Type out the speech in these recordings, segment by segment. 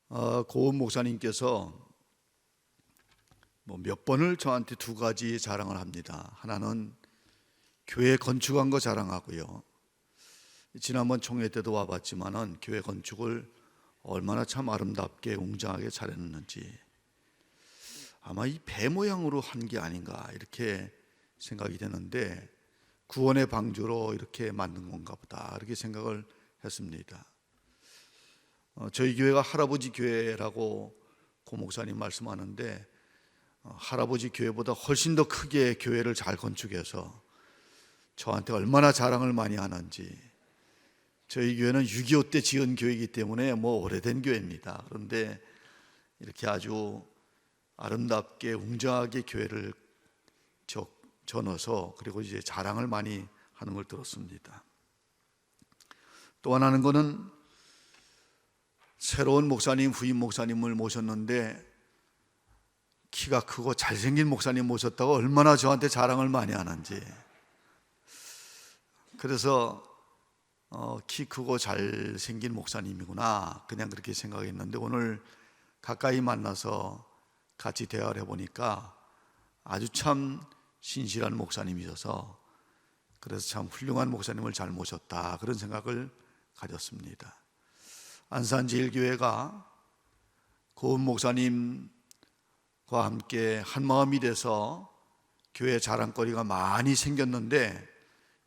고은 목사님께서 몇 번을 저한테 두 가지 자랑을 합니다. 하나는 교회 건축한 거 자랑하고요. 지난번 총회 때도 와봤지만은 교회 건축을 얼마나 참 아름답게 웅장하게 잘했는지, 아마 이 배 모양으로 한 게 아닌가 이렇게 생각이 되는데, 구원의 방주로 이렇게 만든 건가 보다 이렇게 생각을 했습니다. 저희 교회가 할아버지 교회라고 고 목사님 말씀하는데, 할아버지 교회보다 훨씬 더 크게 교회를 잘 건축해서 저한테 얼마나 자랑을 많이 하는지. 저희 교회는 6.25 때 지은 교회이기 때문에 오래된 교회입니다. 그런데 이렇게 아주 아름답게 웅장하게 교회를 전어서 그리고 이제 자랑을 많이 하는 걸 들었습니다. 또 하나는 거는 새로운 목사님, 후임 목사님을 모셨는데 키가 크고 잘생긴 목사님 모셨다고 얼마나 저한테 자랑을 많이 하는지. 그래서 키 크고 잘생긴 목사님이구나 그냥 그렇게 생각했는데, 오늘 가까이 만나서 같이 대화를 해보니까 아주 참 신실한 목사님이셔서, 그래서 참 훌륭한 목사님을 잘 모셨다 그런 생각을 가졌습니다. 안산제일교회가 고은 목사님과 함께 한마음이 돼서 교회 자랑거리가 많이 생겼는데,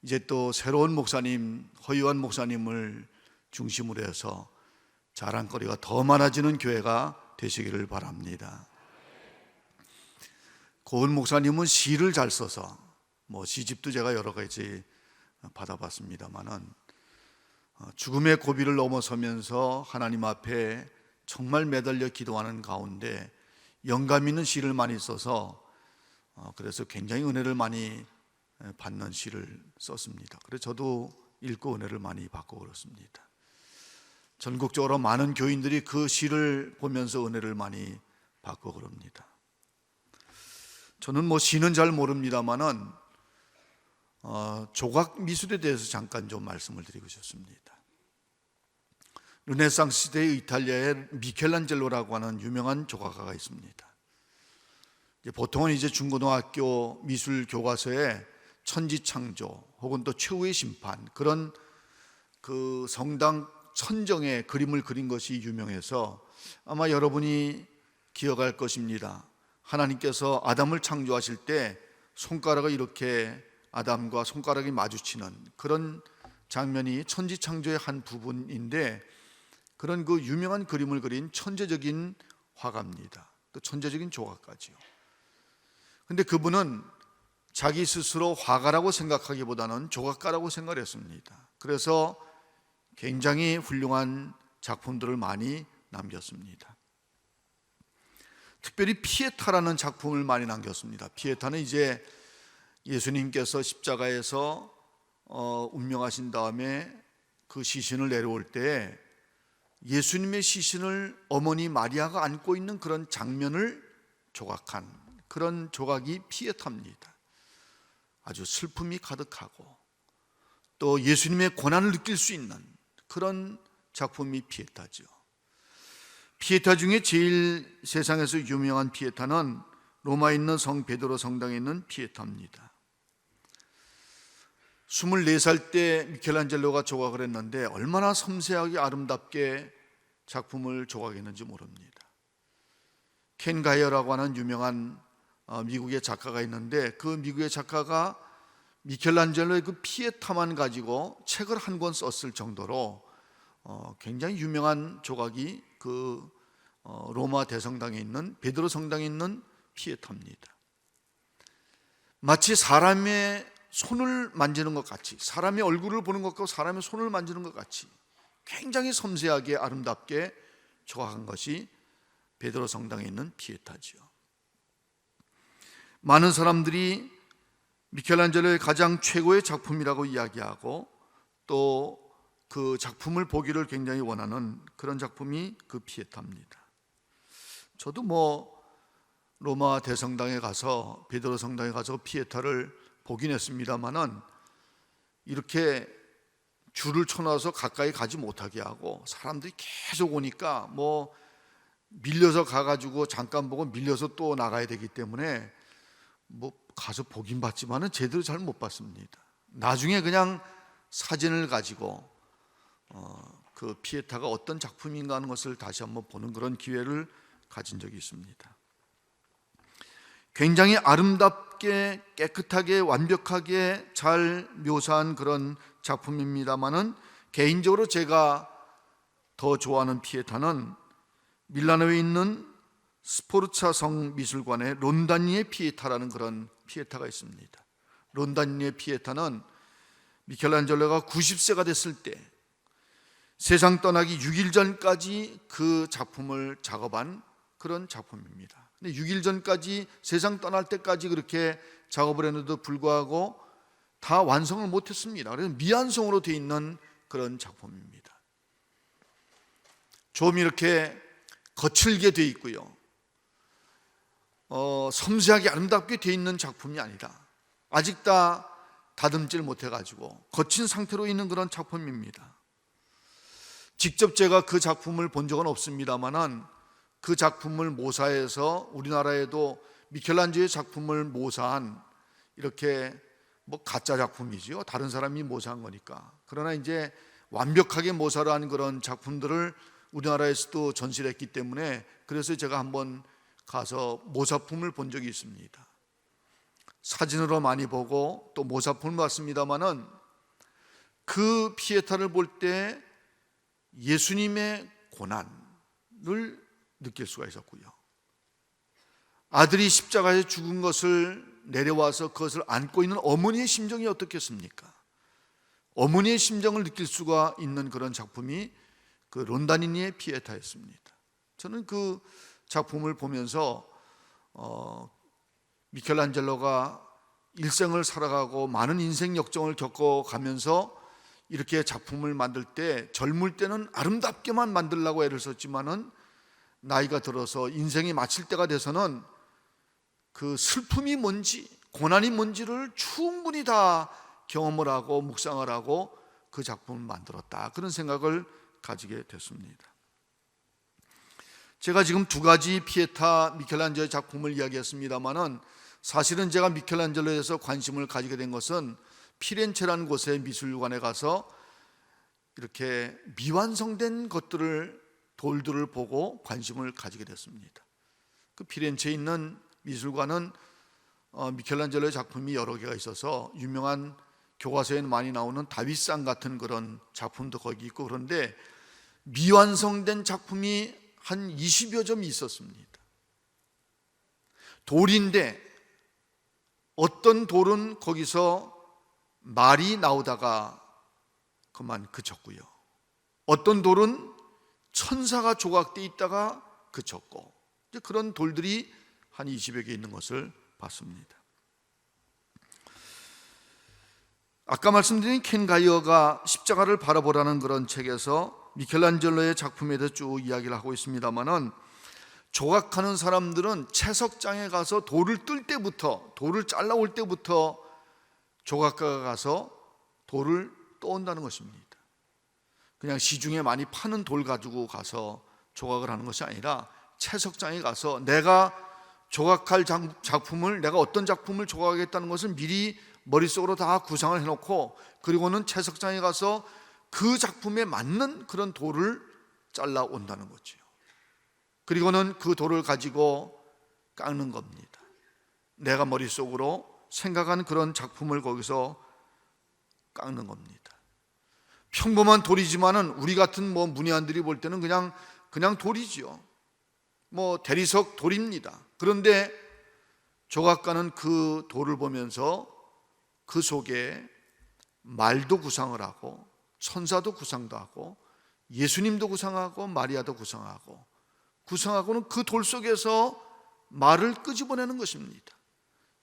이제 또 새로운 목사님, 허유한 목사님을 중심으로 해서 자랑거리가 더 많아지는 교회가 되시기를 바랍니다. 고은 목사님은 시를 잘 써서 시집도 제가 여러 가지 받아봤습니다만은, 죽음의 고비를 넘어서면서 하나님 앞에 정말 매달려 기도하는 가운데 영감 있는 시를 많이 써서 그래서 굉장히 은혜를 많이 받는 시를 썼습니다. 그래서 저도 읽고 은혜를 많이 받고 그렇습니다. 전국적으로 많은 교인들이 그 시를 보면서 은혜를 많이 받고 그럽니다. 저는 시는 잘 모릅니다만은 조각 미술에 대해서 잠깐 좀 말씀을 드리고 싶습니다. 르네상스 시대의 이탈리아에 미켈란젤로라고 하는 유명한 조각가가 있습니다. 보통은 이제 중고등학교 미술 교과서에 천지창조 혹은 또 최후의 심판, 그런 그 성당 천정에 그림을 그린 것이 유명해서 아마 여러분이 기억할 것입니다. 하나님께서 아담을 창조하실 때 손가락을 이렇게 아담과 손가락이 마주치는 그런 장면이 천지창조의 한 부분인데, 그런 그 유명한 그림을 그린 천재적인 화가입니다. 또 천재적인 조각가지요. 근데 그분은 자기 스스로 화가라고 생각하기보다는 조각가라고 생각했습니다. 그래서 굉장히 훌륭한 작품들을 많이 남겼습니다. 특별히 피에타라는 작품을 많이 남겼습니다. 피에타는 이제 예수님께서 십자가에서 운명하신 다음에 그 시신을 내려올 때 예수님의 시신을 어머니 마리아가 안고 있는 그런 장면을 조각한 그런 조각이 피에타입니다. 아주 슬픔이 가득하고 또 예수님의 고난을 느낄 수 있는 그런 작품이 피에타죠. 피에타 중에 제일 세상에서 유명한 피에타는 로마에 있는 성 베드로 성당에 있는 피에타입니다. 24살 때 미켈란젤로가 조각을 했는데 얼마나 섬세하게 아름답게 작품을 조각했는지 모릅니다. 켄 가이어라고 하는 유명한 미국의 작가가 있는데, 그 미국의 작가가 미켈란젤로의 그 피에타만 가지고 책을 한 권 썼을 정도로 굉장히 유명한 조각이 그 로마 대성당에 있는 베드로 성당에 있는 피에타입니다. 마치 사람의 손을 만지는 것 같이, 사람의 얼굴을 보는 것 같고 사람의 손을 만지는 것 같이 굉장히 섬세하게 아름답게 조각한 것이 베드로 성당에 있는 피에타지요. 많은 사람들이 미켈란젤로의 가장 최고의 작품이라고 이야기하고 또 그 작품을 보기를 굉장히 원하는 그런 작품이 그 피에타입니다. 저도 로마 대성당에 가서, 베드로 성당에 가서 피에타를 보긴 했습니다만은 이렇게 줄을 쳐놔서 가까이 가지 못하게 하고 사람들이 계속 오니까 밀려서 가가지고 잠깐 보고 밀려서 또 나가야 되기 때문에 뭐 가서 보긴 봤지만은 제대로 잘 못 봤습니다. 나중에 그냥 사진을 가지고 그 피에타가 어떤 작품인가 하는 것을 다시 한번 보는 그런 기회를 가진 적이 있습니다. 굉장히 아름답게 깨끗하게 완벽하게 잘 묘사한 그런 작품입니다만은 개인적으로 제가 더 좋아하는 피에타는 밀라노에 있는 스포르차 성미술관에 론다니의 피에타라는 그런 피에타가 있습니다. 론다니의 피에타는 미켈란젤로가 90세가 됐을 때 세상 떠나기 6일 전까지 그 작품을 작업한 그런 작품입니다. 근데 6일 전까지 세상 떠날 때까지 그렇게 작업을 했는데도 불구하고 다 완성을 못했습니다. 그래서 미완성으로 되어 있는 그런 작품입니다. 좀 이렇게 거칠게 되어 있고요, 섬세하게 아름답게 되어 있는 작품이 아니라 아직 다 다듬질 못해가지고 거친 상태로 있는 그런 작품입니다. 직접 제가 그 작품을 본 적은 없습니다만은 그 작품을 모사해서 우리나라에도 미켈란젤로의 작품을 모사한 이렇게 뭐 가짜 작품이지요. 다른 사람이 모사한 거니까. 그러나 이제 완벽하게 모사를 한 그런 작품들을 우리나라에서도 전시를 했기 때문에 그래서 제가 한번 가서 모사품을 본 적이 있습니다. 사진으로 많이 보고 또 모사품을 봤습니다만은 그 피에타를 볼 때 예수님의 고난을 느낄 수가 있었고요, 아들이 십자가에 죽은 것을 내려와서 그것을 안고 있는 어머니의 심정이 어떻겠습니까? 어머니의 심정을 느낄 수가 있는 그런 작품이 그 론다니니의 피에타였습니다. 저는 그 작품을 보면서 미켈란젤로가 일생을 살아가고 많은 인생 역정을 겪어가면서 이렇게 작품을 만들 때 젊을 때는 아름답게만 만들려고 애를 썼지만은 나이가 들어서 인생이 마칠 때가 돼서는 그 슬픔이 뭔지 고난이 뭔지를 충분히 다 경험을 하고 묵상을 하고 그 작품을 만들었다, 그런 생각을 가지게 됐습니다. 제가 지금 두 가지 피에타 미켈란젤로의 작품을 이야기했습니다마는 사실은 제가 미켈란젤로에서 관심을 가지게 된 것은 피렌체라는 곳의 미술관에 가서 이렇게 미완성된 돌들을 보고 관심을 가지게 됐습니다. 그 피렌체에 있는 미술관은 미켈란젤로의 작품이 여러 개가 있어서 유명한 교과서에 많이 나오는 다윗상 같은 그런 작품도 거기 있고, 그런데 미완성된 작품이 한 20여 점이 있었습니다. 돌인데 어떤 돌은 거기서 말이 나오다가 그만 그쳤고요, 어떤 돌은 천사가 조각되어 있다가 그쳤고, 그런 돌들이 한 20여 개 있는 것을 봤습니다. 아까 말씀드린 켄 가이어가 십자가를 바라보라는 그런 책에서 미켈란젤로의 작품에 대해서 쭉 이야기를 하고 있습니다만은 조각하는 사람들은 채석장에 가서 돌을 뜰 때부터, 돌을 잘라올 때부터 조각가가 가서 돌을 떠온다는 것입니다. 그냥 시중에 많이 파는 돌 가지고 가서 조각을 하는 것이 아니라 채석장에 가서 내가 조각할 작품을, 내가 어떤 작품을 조각하겠다는 것을 미리 머릿속으로 다 구상을 해놓고, 그리고는 채석장에 가서 그 작품에 맞는 그런 돌을 잘라온다는 거죠. 그리고는 그 돌을 가지고 깎는 겁니다. 내가 머릿속으로 생각하는 그런 작품을 거기서 깎는 겁니다. 평범한 돌이지만은 우리 같은 문외한들이 볼 때는 그냥 돌이지요. 대리석 돌입니다. 그런데 조각가는 그 돌을 보면서 그 속에 말도 구상을 하고 천사도 구상도 하고 예수님도 구상하고 마리아도 구상하고는 그 돌 속에서 말을 끄집어내는 것입니다.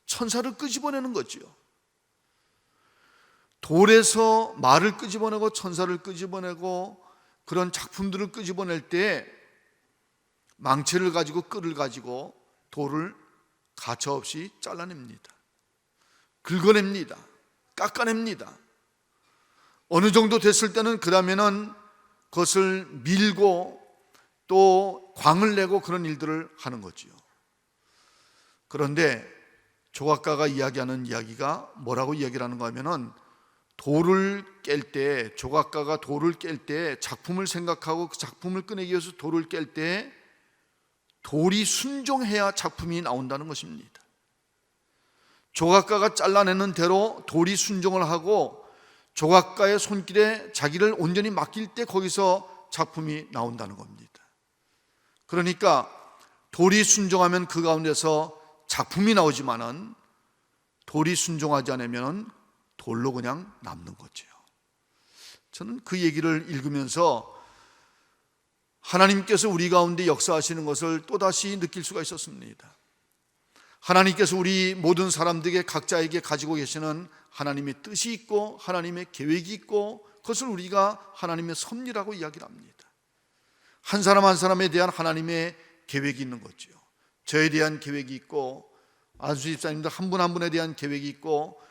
천사를 끄집어내는 거지요. 돌에서 말을 끄집어내고 천사를 끄집어내고 그런 작품들을 끄집어낼 때 망치를 가지고 끌을 가지고 돌을 가차없이 잘라냅니다. 긁어냅니다. 깎아냅니다. 어느 정도 됐을 때는 그 다음에는 그것을 밀고 또 광을 내고 그런 일들을 하는 거지요. 그런데 조각가가 이야기하는 이야기가 뭐라고 이야기를 하는가 하면은, 돌을 깰 때, 조각가가 돌을 깰 때 작품을 생각하고 그 작품을 꺼내기 위해서 돌을 깰 때 돌이 순종해야 작품이 나온다는 것입니다. 조각가가 잘라내는 대로 돌이 순종을 하고 조각가의 손길에 자기를 온전히 맡길 때 거기서 작품이 나온다는 겁니다. 그러니까 돌이 순종하면 그 가운데서 작품이 나오지만은 돌이 순종하지 않으면 돌로 그냥 남는 거죠. 저는 그 얘기를 읽으면서 하나님께서 우리 가운데 역사하시는 것을 또다시 느낄 수가 있었습니다. 하나님께서 우리 모든 사람들에게 각자에게 가지고 계시는 하나님의 뜻이 있고 하나님의 계획이 있고, 그것을 우리가 하나님의 섭리라고 이야기를 합니다. 한 사람 한 사람에 대한 하나님의 계획이 있는 거죠. 저에 대한 계획이 있고, 안수 집사님들 한 분 한 분에 대한 계획이 있고,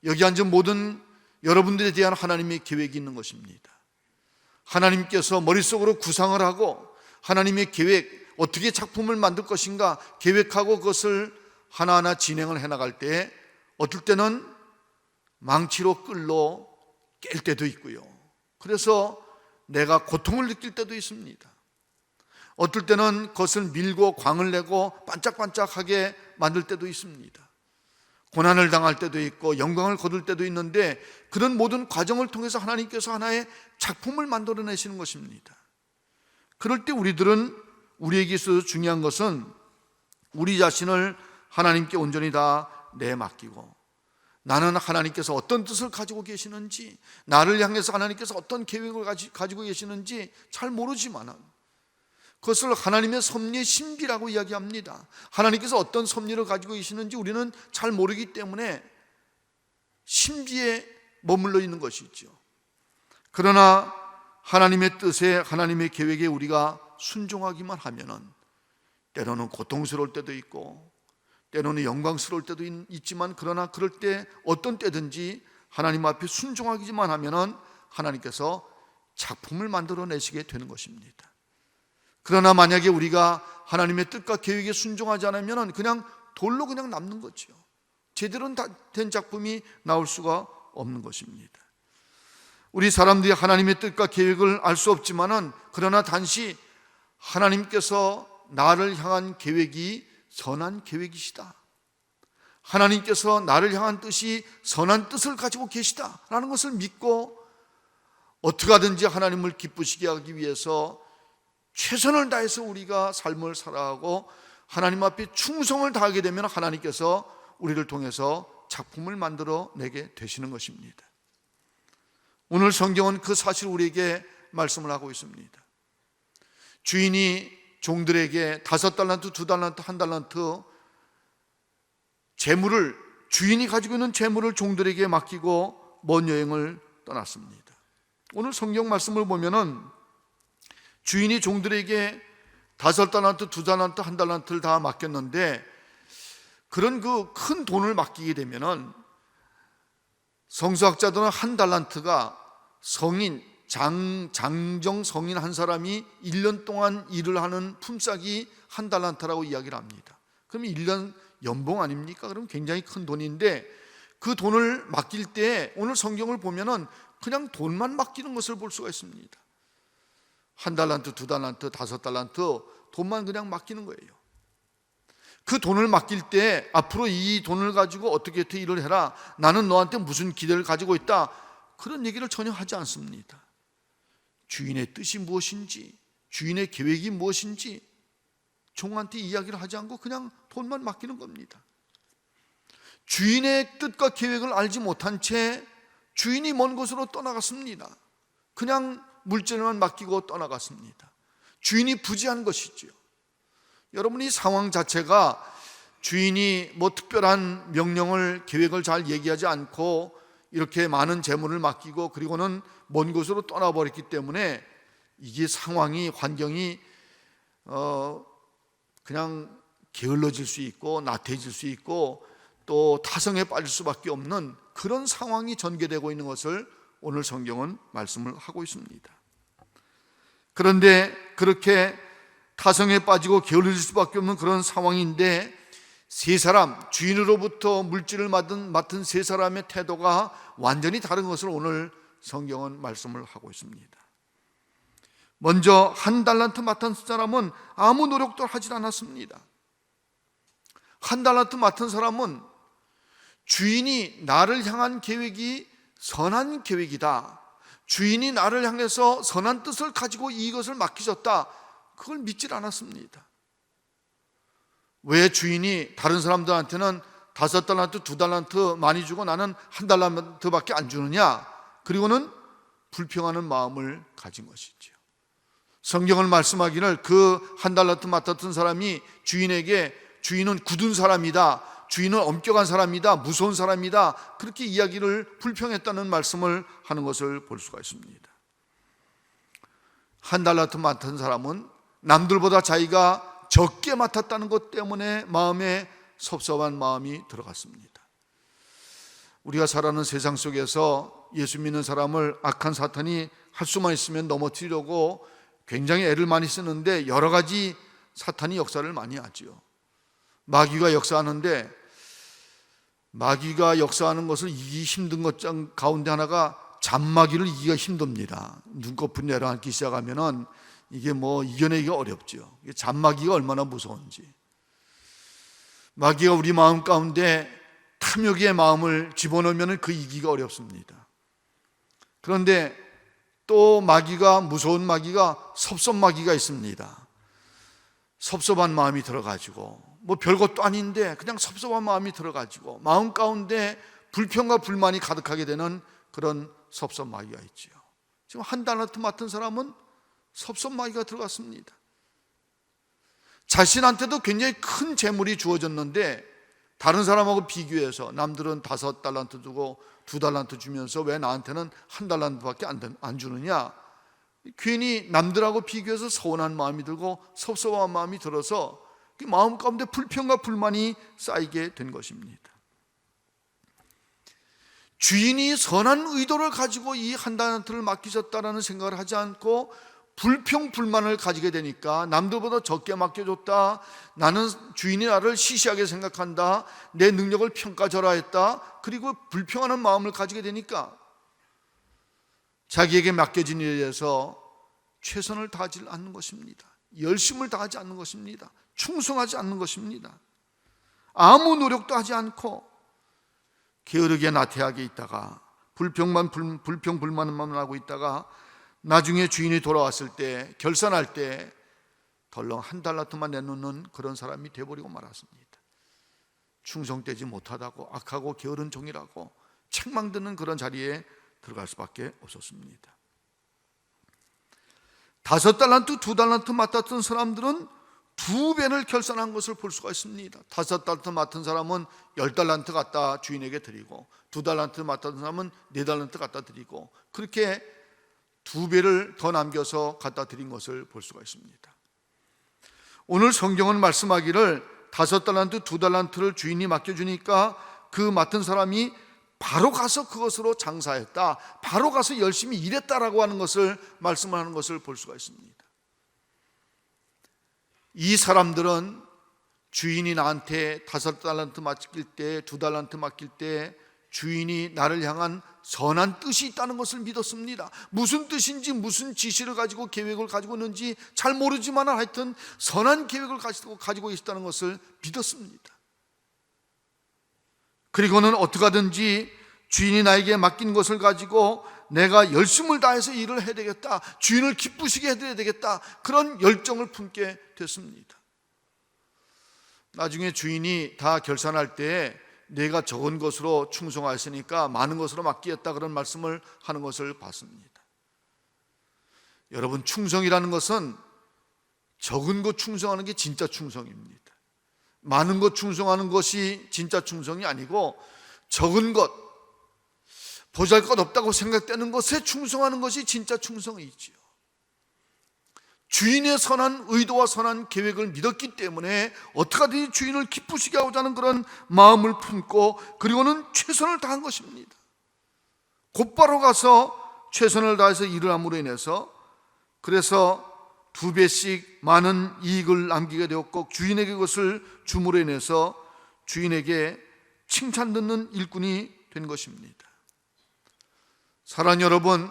여기 앉은 모든 여러분들에 대한 하나님의 계획이 있는 것입니다. 하나님께서 머릿속으로 구상을 하고 하나님의 계획, 어떻게 작품을 만들 것인가 계획하고 그것을 하나하나 진행을 해나갈 때 어떨 때는 망치로 끌로 깰 때도 있고요. 그래서 내가 고통을 느낄 때도 있습니다. 어떨 때는 그것을 밀고 광을 내고 반짝반짝하게 만들 때도 있습니다. 고난을 당할 때도 있고 영광을 거둘 때도 있는데, 그런 모든 과정을 통해서 하나님께서 하나의 작품을 만들어내시는 것입니다. 그럴 때 우리에게 있어서 중요한 것은 우리 자신을 하나님께 온전히 다 내맡기고, 나는 하나님께서 어떤 뜻을 가지고 계시는지, 나를 향해서 하나님께서 어떤 계획을 가지고 계시는지 잘 모르지만은 그것을 하나님의 섭리의 신비라고 이야기합니다. 하나님께서 어떤 섭리를 가지고 계시는지 우리는 잘 모르기 때문에 신비에 머물러 있는 것이죠. 그러나 하나님의 뜻에, 하나님의 계획에 우리가 순종하기만 하면은 때로는 고통스러울 때도 있고 때로는 영광스러울 때도 있지만, 그러나 그럴 때 어떤 때든지 하나님 앞에 순종하기만 하면은 하나님께서 작품을 만들어내시게 되는 것입니다. 그러나 만약에 우리가 하나님의 뜻과 계획에 순종하지 않으면 그냥 돌로 그냥 남는 거죠. 제대로 된 작품이 나올 수가 없는 것입니다. 우리 사람들이 하나님의 뜻과 계획을 알 수 없지만은, 그러나 단지 하나님께서 나를 향한 계획이 선한 계획이시다, 하나님께서 나를 향한 뜻이 선한 뜻을 가지고 계시다라는 것을 믿고 어떻게 하든지 하나님을 기쁘시게 하기 위해서 최선을 다해서 우리가 삶을 살아가고 하나님 앞에 충성을 다하게 되면 하나님께서 우리를 통해서 작품을 만들어내게 되시는 것입니다. 오늘 성경은 그 사실을 우리에게 말씀을 하고 있습니다. 주인이 종들에게 5달란트, 2달란트, 1달란트 재물을, 주인이 가지고 있는 재물을 종들에게 맡기고 먼 여행을 떠났습니다. 오늘 성경 말씀을 보면은 주인이 종들에게 5달란트, 2달란트, 1달란트를 다 맡겼는데, 그런 그 큰 돈을 맡기게 되면은 성서학자들은 1달란트가 성인, 장정 성인 한 사람이 1년 동안 일을 하는 품삯이 1달란트라고 이야기를 합니다. 그럼 1년 연봉 아닙니까? 그럼 굉장히 큰 돈인데, 그 돈을 맡길 때 오늘 성경을 보면은 그냥 돈만 맡기는 것을 볼 수가 있습니다. 1달란트, 2달란트, 5달란트 돈만 그냥 맡기는 거예요. 그 돈을 맡길 때 앞으로 이 돈을 가지고 어떻게 일을 해라, 나는 너한테 무슨 기대를 가지고 있다, 그런 얘기를 전혀 하지 않습니다. 주인의 뜻이 무엇인지, 주인의 계획이 무엇인지 종한테 이야기를 하지 않고 그냥 돈만 맡기는 겁니다. 주인의 뜻과 계획을 알지 못한 채 주인이 먼 곳으로 떠나갔습니다. 그냥 물질만 맡기고 떠나갔습니다. 주인이 부지한 것이지요. 여러분, 이 상황 자체가 주인이 뭐 특별한 명령을, 계획을 잘 얘기하지 않고 이렇게 많은 재물을 맡기고 그리고는 먼 곳으로 떠나버렸기 때문에 이게 상황이, 환경이 그냥 게을러질 수 있고 나태해질 수 있고 또 타성에 빠질 수밖에 없는 그런 상황이 전개되고 있는 것을 오늘 성경은 말씀을 하고 있습니다. 그런데 그렇게 타성에 빠지고 게을릴 수밖에 없는 그런 상황인데, 세 사람, 주인으로부터 물질을 맡은 세 사람의 태도가 완전히 다른 것을 오늘 성경은 말씀을 하고 있습니다. 먼저 한 달란트 맡은 사람은 아무 노력도 하지 않았습니다. 한 달란트 맡은 사람은 주인이 나를 향한 계획이 선한 계획이다, 주인이 나를 향해서 선한 뜻을 가지고 이것을 맡기셨다, 그걸 믿질 않았습니다. 왜 주인이 다른 사람들한테는 5달란트, 2달란트 많이 주고 나는 1달란트밖에 안 주느냐, 그리고는 불평하는 마음을 가진 것이죠. 성경을 말씀하기를 그 1달란트 맡았던 사람이 주인에게 주인은 굳은 사람이다, 주인은 엄격한 사람이다, 무서운 사람이다, 그렇게 이야기를 불평했다는 말씀을 하는 것을 볼 수가 있습니다. 1달란트 맡은 사람은 남들보다 자기가 적게 맡았다는 것 때문에 마음에 섭섭한 마음이 들어갔습니다. 우리가 살아가는 세상 속에서 예수 믿는 사람을 악한 사탄이 할 수만 있으면 넘어뜨리려고 굉장히 애를 많이 쓰는데, 여러 가지 사탄이 역사를 많이 하지요. 마귀가 역사하는데, 마귀가 역사하는 것을 이기기 힘든 것 가운데 하나가 잔마귀를 이기기가 힘듭니다. 눈꺼풀 내려앉기 시작하면은 이게 이겨내기가 어렵죠. 잔마귀가 얼마나 무서운지. 마귀가 우리 마음 가운데 탐욕의 마음을 집어넣으면 그 이기기가 어렵습니다. 그런데 또 마귀가, 무서운 마귀가 섭섭마귀가 있습니다. 섭섭한 마음이 들어가지고 별것도 아닌데 그냥 섭섭한 마음이 들어가지고 마음 가운데 불평과 불만이 가득하게 되는 그런 섭섭마귀가 있죠. 지금 1달란트 맡은 사람은 섭섭마귀가 들어갔습니다. 자신한테도 굉장히 큰 재물이 주어졌는데 다른 사람하고 비교해서 남들은 5달란트 주고 2달란트 주면서 왜 나한테는 1달란트밖에 안 주느냐, 괜히 남들하고 비교해서 서운한 마음이 들고 섭섭한 마음이 들어서 마음 가운데 불평과 불만이 쌓이게 된 것입니다. 주인이 선한 의도를 가지고 이 1달란트를 맡기셨다라는 생각을 하지 않고 불평 불만을 가지게 되니까, 남들보다 적게 맡겨줬다, 나는 주인이 나를 시시하게 생각한다, 내 능력을 평가절하했다, 그리고 불평하는 마음을 가지게 되니까 자기에게 맡겨진 일에 대해서 최선을 다하지 않는 것입니다. 열심을 다하지 않는 것입니다. 충성하지 않는 것입니다. 아무 노력도 하지 않고 게으르게 나태하게 있다가 불평 불만만 하고 있다가 나중에 주인이 돌아왔을 때, 결산할 때 덜렁 1달란트만 내놓는 그런 사람이 되어버리고 말았습니다. 충성되지 못하다고, 악하고 게으른 종이라고 책망듣는 그런 자리에 들어갈 수밖에 없었습니다. 5달란트, 2달란트 맡았던 사람들은 2배를 결산한 것을 볼 수가 있습니다. 5달란트 맡은 사람은 10달란트 갖다 주인에게 드리고, 2달란트 맡은 사람은 4달란트 갖다 드리고, 그렇게 2배를 더 남겨서 갖다 드린 것을 볼 수가 있습니다. 오늘 성경은 말씀하기를 5달란트, 2달란트를 주인이 맡겨주니까 그 맡은 사람이 바로 가서 그것으로 장사했다, 바로 가서 열심히 일했다라고 하는 것을 말씀하는 것을 볼 수가 있습니다. 이 사람들은 주인이 나한테 5달란트 맡길 때, 2달란트 맡길 때 주인이 나를 향한 선한 뜻이 있다는 것을 믿었습니다. 무슨 뜻인지, 무슨 지시를 가지고 계획을 가지고 있는지 잘 모르지만 하여튼 선한 계획을 가지고 있다는 것을 믿었습니다. 그리고는 어떻게 하든지 주인이 나에게 맡긴 것을 가지고 내가 열심을 다해서 일을 해야 되겠다, 주인을 기쁘시게 해드려야 되겠다, 그런 열정을 품게 됐습니다. 나중에 주인이 다 결산할 때 내가 적은 것으로 충성하였으니까 많은 것으로 맡기겠다, 그런 말씀을 하는 것을 봤습니다. 여러분, 충성이라는 것은 적은 것 충성하는 게 진짜 충성입니다. 많은 것 충성하는 것이 진짜 충성이 아니고, 적은 것, 보잘것없다고 생각되는 것에 충성하는 것이 진짜 충성이지요. 주인의 선한 의도와 선한 계획을 믿었기 때문에 어떻게든 주인을 기쁘시게 하고자 하는 그런 마음을 품고, 그리고는 최선을 다한 것입니다. 곧바로 가서 최선을 다해서 일을 함으로 인해서, 그래서 2배씩 많은 이익을 남기게 되었고 주인에게 그것을 줌으로 인해서 주인에게 칭찬 듣는 일꾼이 된 것입니다. 사랑하는 여러분,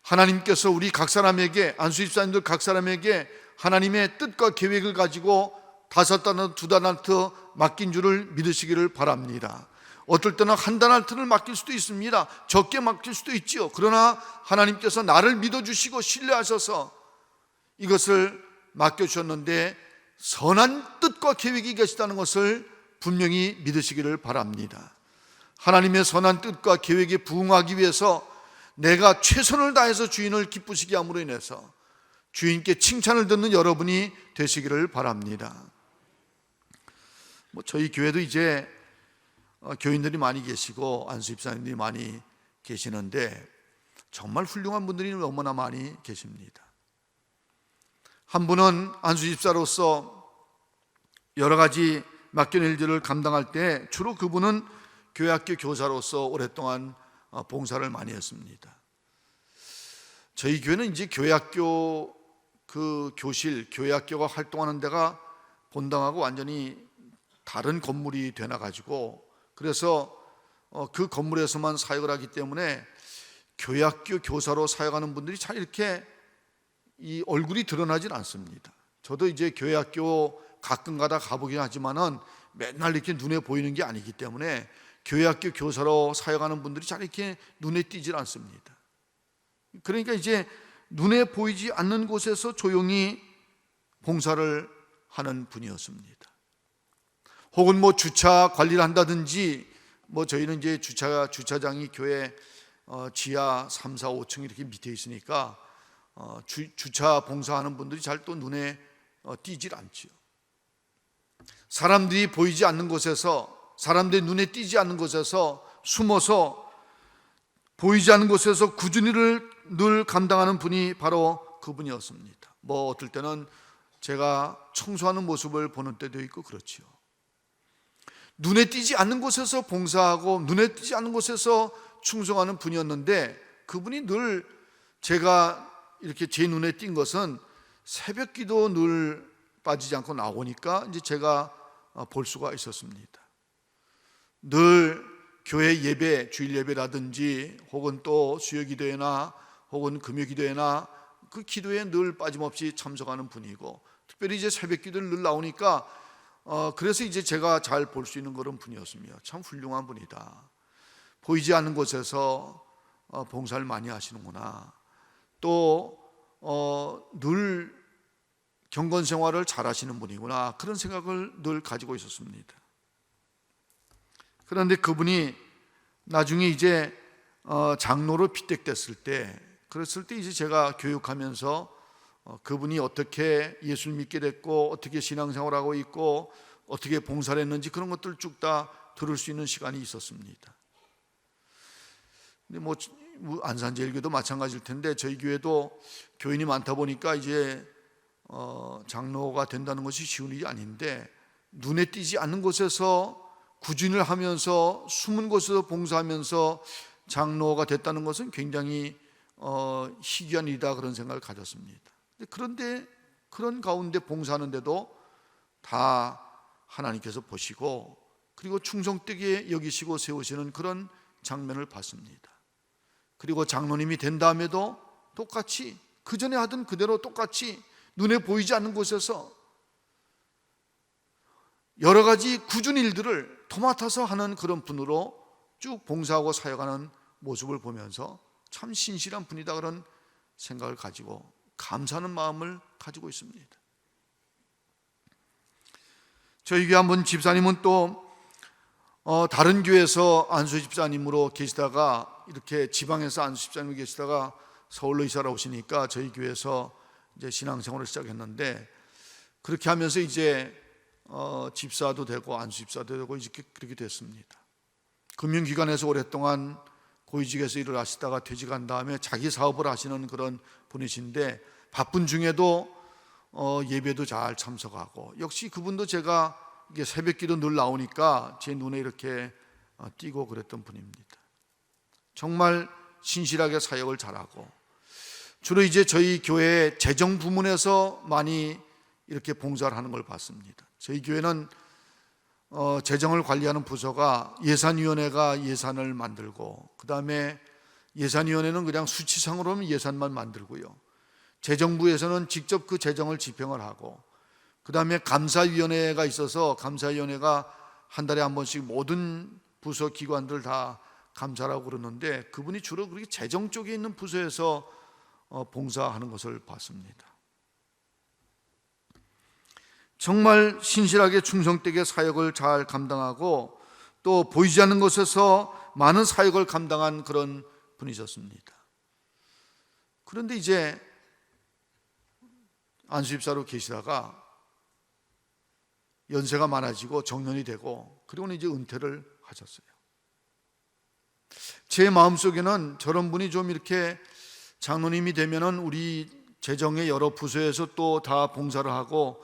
하나님께서 우리 각 사람에게, 안수 집사님들 각 사람에게 하나님의 뜻과 계획을 가지고 5달란트, 2달란트 맡긴 줄을 믿으시기를 바랍니다. 어떨 때는 1달란트를 맡길 수도 있습니다. 적게 맡길 수도 있지요. 그러나 하나님께서 나를 믿어주시고 신뢰하셔서 이것을 맡겨주셨는데 선한 뜻과 계획이 계시다는 것을 분명히 믿으시기를 바랍니다. 하나님의 선한 뜻과 계획에 부응하기 위해서 내가 최선을 다해서 주인을 기쁘시게 함으로 인해서 주인께 칭찬을 듣는 여러분이 되시기를 바랍니다. 저희 교회도 이제 교인들이 많이 계시고 안수 집사님들이 많이 계시는데 정말 훌륭한 분들이 너무나 많이 계십니다. 한 분은 안수 집사로서 여러 가지 맡겨진 일들을 감당할 때 주로 그분은 교회학교 교사로서 오랫동안 봉사를 많이 했습니다. 저희 교회는 이제 교회학교 그 교실, 교회학교가 활동하는 데가 본당하고 완전히 다른 건물이 되나가지고 그래서 그 건물에서만 사역을 하기 때문에 교회학교 교사로 사역하는 분들이 잘 이렇게 이 얼굴이 드러나질 않습니다. 저도 이제 교회학교 가끔 가다 가보긴 하지만은 맨날 이렇게 눈에 보이는 게 아니기 때문에 교회학교 교사로 사역하는 분들이 잘 이렇게 눈에 띄질 않습니다. 그러니까 이제 눈에 보이지 않는 곳에서 조용히 봉사를 하는 분이었습니다. 혹은 주차 관리를 한다든지 저희는 이제 주차장이 교회 지하 3, 4, 5층 이렇게 밑에 있으니까 주차 봉사하는 분들이 잘 또 눈에 띄질 않지요. 사람들이 보이지 않는 곳에서, 사람들이 눈에 띄지 않는 곳에서 숨어서 보이지 않는 곳에서 꾸준히 늘 감당하는 분이 바로 그분이었습니다. 어떨 때는 제가 청소하는 모습을 보는 때도 있고 그렇지요. 눈에 띄지 않는 곳에서 봉사하고 눈에 띄지 않는 곳에서 충성하는 분이었는데 그분이 늘 제가 이렇게 제 눈에 띈 것은 새벽기도 늘 빠지지 않고 나오니까 이제 제가 볼 수가 있었습니다. 늘 교회 예배, 주일 예배라든지 혹은 또 수요기도회나 혹은 금요기도회나 그 기도에 늘 빠짐없이 참석하는 분이고 특별히 이제 새벽기도를 늘 나오니까 그래서 이제 제가 잘 볼 수 있는 그런 분이었습니다. 참 훌륭한 분이다. 보이지 않는 곳에서 봉사를 많이 하시는구나. 또 늘 경건 생활을 잘 하시는 분이구나. 그런 생각을 늘 가지고 있었습니다. 그런데 그분이 나중에 이제 장로로 피택됐을 때, 그랬을 때 이제 제가 교육하면서 그분이 어떻게 예수를 믿게 됐고 어떻게 신앙생활하고 있고 어떻게 봉사를 했는지 그런 것들 쭉 다 들을 수 있는 시간이 있었습니다. 근데 안산제일교도 마찬가지일 텐데 저희 교회도 교인이 많다 보니까 이제 장로가 된다는 것이 쉬운 일이 아닌데 눈에 띄지 않는 곳에서 구준을 하면서 숨은 곳에서 봉사하면서 장로가 됐다는 것은 굉장히 희귀한 일이다 그런 생각을 가졌습니다. 그런데 그런 가운데 봉사하는데도 다 하나님께서 보시고 그리고 충성되게 여기시고 세우시는 그런 장면을 봤습니다. 그리고 장로님이 된 다음에도 똑같이 그 전에 하던 그대로 똑같이 눈에 보이지 않는 곳에서 여러 가지 굳은 일들을 도맡아서 하는 그런 분으로 쭉 봉사하고 사역하는 모습을 보면서 참 신실한 분이다 그런 생각을 가지고 감사하는 마음을 가지고 있습니다. 저희 교회 한번 집사님은 또 다른 교회에서 안수 집사님으로 계시다가 이렇게 지방에서 안수 집사님으로 계시다가 서울로 이사를 오시니까 저희 교회에서 이제 신앙생활을 시작했는데 그렇게 하면서 이제 집사도 되고 안수 집사도 되고 이렇게 그렇게 됐습니다. 금융기관에서 오랫동안 고위직에서 일을 하시다가 퇴직한 다음에 자기 사업을 하시는 그런 분이신데 바쁜 중에도 예배도 잘 참석하고 역시 그분도 제가 이게 새벽기도 늘 나오니까 제 눈에 이렇게 띄고 그랬던 분입니다. 정말 신실하게 사역을 잘하고 주로 이제 저희 교회 재정 부문에서 많이 이렇게 봉사를 하는 걸 봤습니다. 저희 교회는 재정을 관리하는 부서가 예산위원회가 예산을 만들고, 그 다음에 예산위원회는 그냥 수치상으로는 예산만 만들고요, 재정부에서는 직접 그 재정을 집행을 하고, 그 다음에 감사위원회가 있어서 감사위원회가 한 달에 한 번씩 모든 부서 기관들 다 감사라고 그러는데, 그분이 주로 그렇게 재정 쪽에 있는 부서에서 봉사하는 것을 봤습니다. 정말 신실하게 충성되게 사역을 잘 감당하고 또 보이지 않는 곳에서 많은 사역을 감당한 그런 분이셨습니다. 그런데 이제 안수집사로 계시다가 연세가 많아지고 정년이 되고, 그리고는 이제 은퇴를 하셨어요. 제 마음속에는 저런 분이 좀 이렇게 장로님이 되면은 우리 재정의 여러 부서에서 또 다 봉사를 하고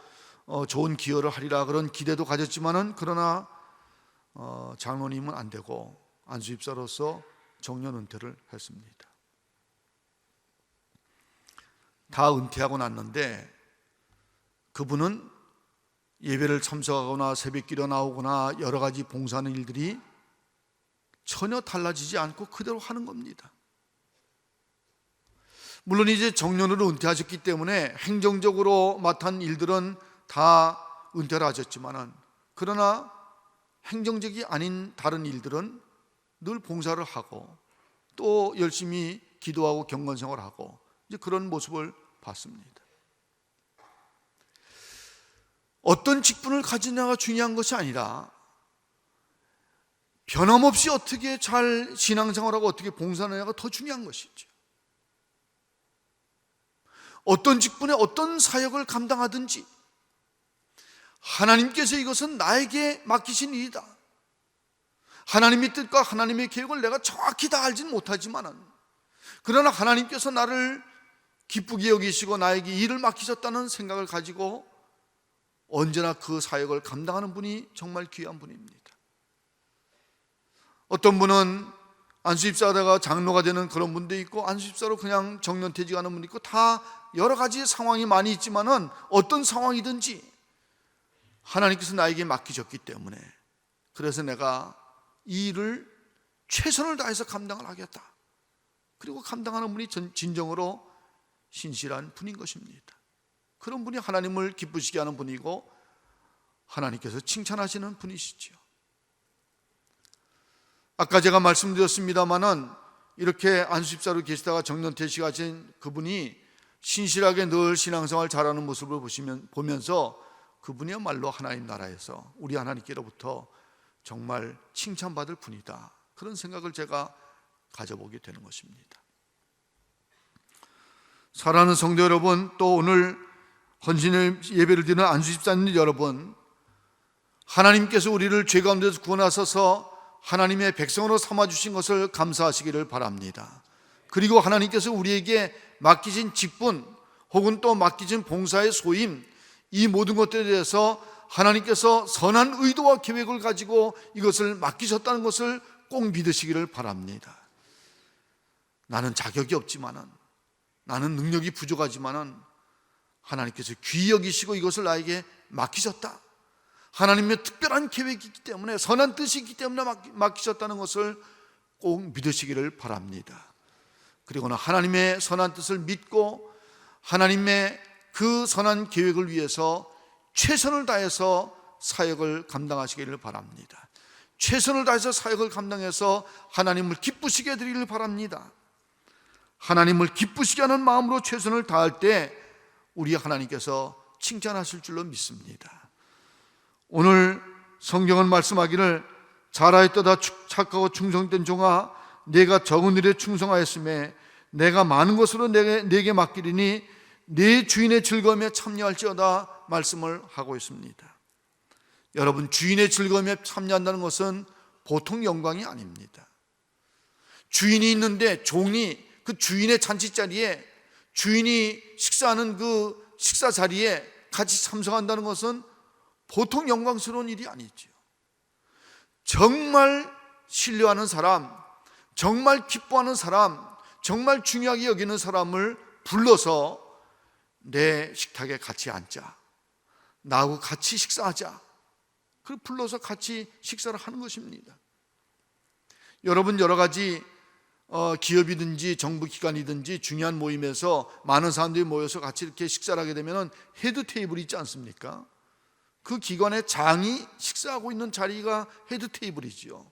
좋은 기여를 하리라 그런 기대도 가졌지만은, 그러나 장로님은 안 되고 안수집사로서 정년 은퇴를 했습니다. 다 은퇴하고 났는데 그분은 예배를 참석하거나 새벽기도 나오거나 여러 가지 봉사하는 일들이 전혀 달라지지 않고 그대로 하는 겁니다. 물론 이제 정년으로 은퇴하셨기 때문에 행정적으로 맡은 일들은 다 은퇴를 하셨지만은, 그러나 행정적이 아닌 다른 일들은 늘 봉사를 하고 또 열심히 기도하고 경건생활을 하고 이제 그런 모습을 봤습니다. 어떤 직분을 가지냐가 중요한 것이 아니라 변함없이 어떻게 잘 신앙생활하고 어떻게 봉사하느냐가 더 중요한 것이죠. 어떤 직분에 어떤 사역을 감당하든지 하나님께서 이것은 나에게 맡기신 일이다, 하나님의 뜻과 하나님의 계획을 내가 정확히 다 알지는 못하지만, 그러나 하나님께서 나를 기쁘게 여기시고 나에게 일을 맡기셨다는 생각을 가지고 언제나 그 사역을 감당하는 분이 정말 귀한 분입니다. 어떤 분은 안수집사하다가 장로가 되는 그런 분도 있고, 안수집사로 그냥 정년퇴직하는 분도 있고, 다 여러 가지 상황이 많이 있지만은 어떤 상황이든지 하나님께서 나에게 맡기셨기 때문에, 그래서 내가 이 일을 최선을 다해서 감당을 하겠다, 그리고 감당하는 분이 진정으로 신실한 분인 것입니다. 그런 분이 하나님을 기쁘시게 하는 분이고 하나님께서 칭찬하시는 분이시죠. 아까 제가 말씀드렸습니다마는 이렇게 안수집사로 계시다가 정년퇴직하신 그분이 신실하게 늘 신앙생활 잘하는 모습을 보면서 그분이야말로 하나님 나라에서 우리 하나님께로부터 정말 칭찬받을 분이다, 그런 생각을 제가 가져보게 되는 것입니다. 사랑하는 성도 여러분, 또 오늘 헌신의 예배를 드리는 안수집사님 여러분, 하나님께서 우리를 죄 가운데서 구원하셔서 하나님의 백성으로 삼아주신 것을 감사하시기를 바랍니다. 그리고 하나님께서 우리에게 맡기신 직분 혹은 또 맡기신 봉사의 소임, 이 모든 것들에 대해서 하나님께서 선한 의도와 계획을 가지고 이것을 맡기셨다는 것을 꼭 믿으시기를 바랍니다. 나는 자격이 없지만은, 나는 능력이 부족하지만은 하나님께서 귀히 여기시고 이것을 나에게 맡기셨다, 하나님의 특별한 계획이 있기 때문에, 선한 뜻이 있기 때문에 맡기셨다는 것을 꼭 믿으시기를 바랍니다. 그리고는 하나님의 선한 뜻을 믿고 하나님의 그 선한 계획을 위해서 최선을 다해서 사역을 감당하시기를 바랍니다. 최선을 다해서 사역을 감당해서 하나님을 기쁘시게 해드리기를 바랍니다. 하나님을 기쁘시게 하는 마음으로 최선을 다할 때 우리 하나님께서 칭찬하실 줄로 믿습니다. 오늘 성경은 말씀하기를, 잘하였도다 착하고 충성된 종아, 내가 적은 일에 충성하였음에 내가 많은 것으로 내게 맡기리니 네 주인의 즐거움에 참여할지어다 말씀을 하고 있습니다. 여러분, 주인의 즐거움에 참여한다는 것은 보통 영광이 아닙니다. 주인이 있는데 종이 그 주인의 잔치자리에, 주인이 식사하는 그 식사 자리에 같이 참석한다는 것은 보통 영광스러운 일이 아니죠. 정말 신뢰하는 사람, 정말 기뻐하는 사람, 정말 중요하게 여기는 사람을 불러서 내 식탁에 같이 앉자, 나하고 같이 식사하자, 그걸 불러서 같이 식사를 하는 것입니다. 여러분, 여러 가지 기업이든지 정부기관이든지 중요한 모임에서 많은 사람들이 모여서 같이 이렇게 식사를 하게 되면 헤드 테이블이 있지 않습니까? 그 기관의 장이 식사하고 있는 자리가 헤드 테이블이지요.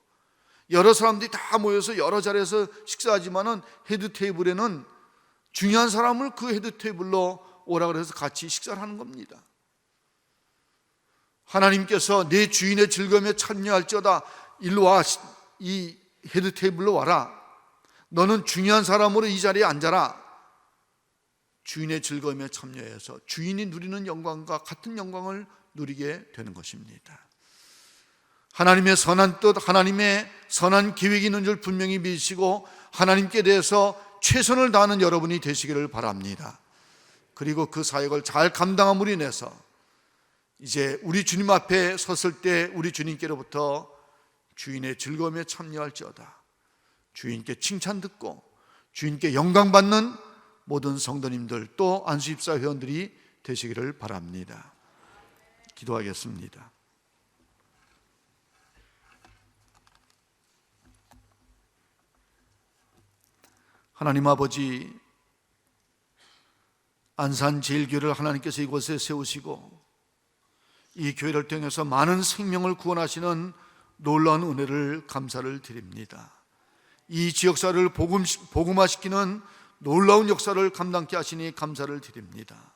여러 사람들이 다 모여서 여러 자리에서 식사하지만은 헤드 테이블에는 중요한 사람을 그 헤드 테이블로 오라 그래서 같이 식사를 하는 겁니다. 하나님께서 내 주인의 즐거움에 참여할지어다, 일로 와, 이 헤드 테이블로 와라, 너는 중요한 사람으로 이 자리에 앉아라. 주인의 즐거움에 참여해서 주인이 누리는 영광과 같은 영광을 누리게 되는 것입니다. 하나님의 선한 뜻, 하나님의 선한 계획이 있는 줄 분명히 믿으시고 하나님께 대해서 최선을 다하는 여러분이 되시기를 바랍니다. 그리고 그 사역을 잘 감당함으로 인해서 이제 우리 주님 앞에 섰을 때 우리 주님께로부터 주인의 즐거움에 참여할지어다, 주인께 칭찬 듣고 주인께 영광 받는 모든 성도님들, 또 안수집사 회원들이 되시기를 바랍니다. 기도하겠습니다. 하나님 아버지, 안산제일교회를 하나님께서 이곳에 세우시고 이 교회를 통해서 많은 생명을 구원하시는 놀라운 은혜를 감사를 드립니다. 이 지역사를 복음화시키는 놀라운 역사를 감당케 하시니 감사를 드립니다.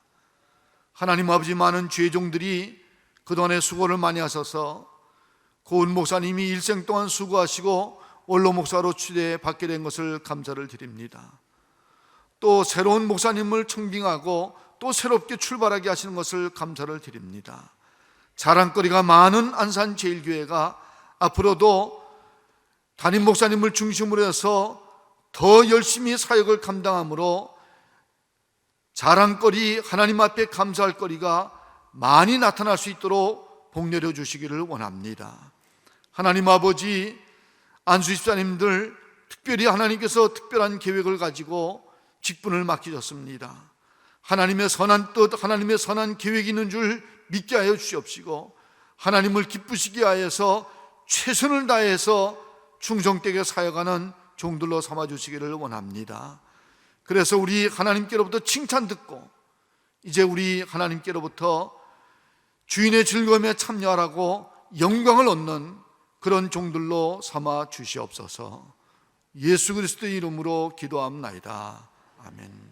하나님 아버지, 많은 죄종들이 그동안에 수고를 많이 하셔서 고은 목사님이 일생 동안 수고하시고 원로 목사로 추대받게 된 것을 감사를 드립니다. 또 새로운 목사님을 청빙하고 또 새롭게 출발하게 하시는 것을 감사를 드립니다. 자랑거리가 많은 안산제일교회가 앞으로도 담임 목사님을 중심으로 해서 더 열심히 사역을 감당함으로 자랑거리, 하나님 앞에 감사할 거리가 많이 나타날 수 있도록 복내려 주시기를 원합니다. 하나님 아버지, 안수집사님들 특별히 하나님께서 특별한 계획을 가지고 직분을 맡기셨습니다. 하나님의 선한 뜻, 하나님의 선한 계획이 있는 줄 믿게 하여 주시옵시고 하나님을 기쁘시게 하여서 최선을 다해서 충성되게 사역하는 종들로 삼아주시기를 원합니다. 그래서 우리 하나님께로부터 칭찬 듣고 이제 우리 하나님께로부터 주인의 즐거움에 참여하라고 영광을 얻는 그런 종들로 삼아 주시옵소서. 예수 그리스도의 이름으로 기도합나이다. 아멘.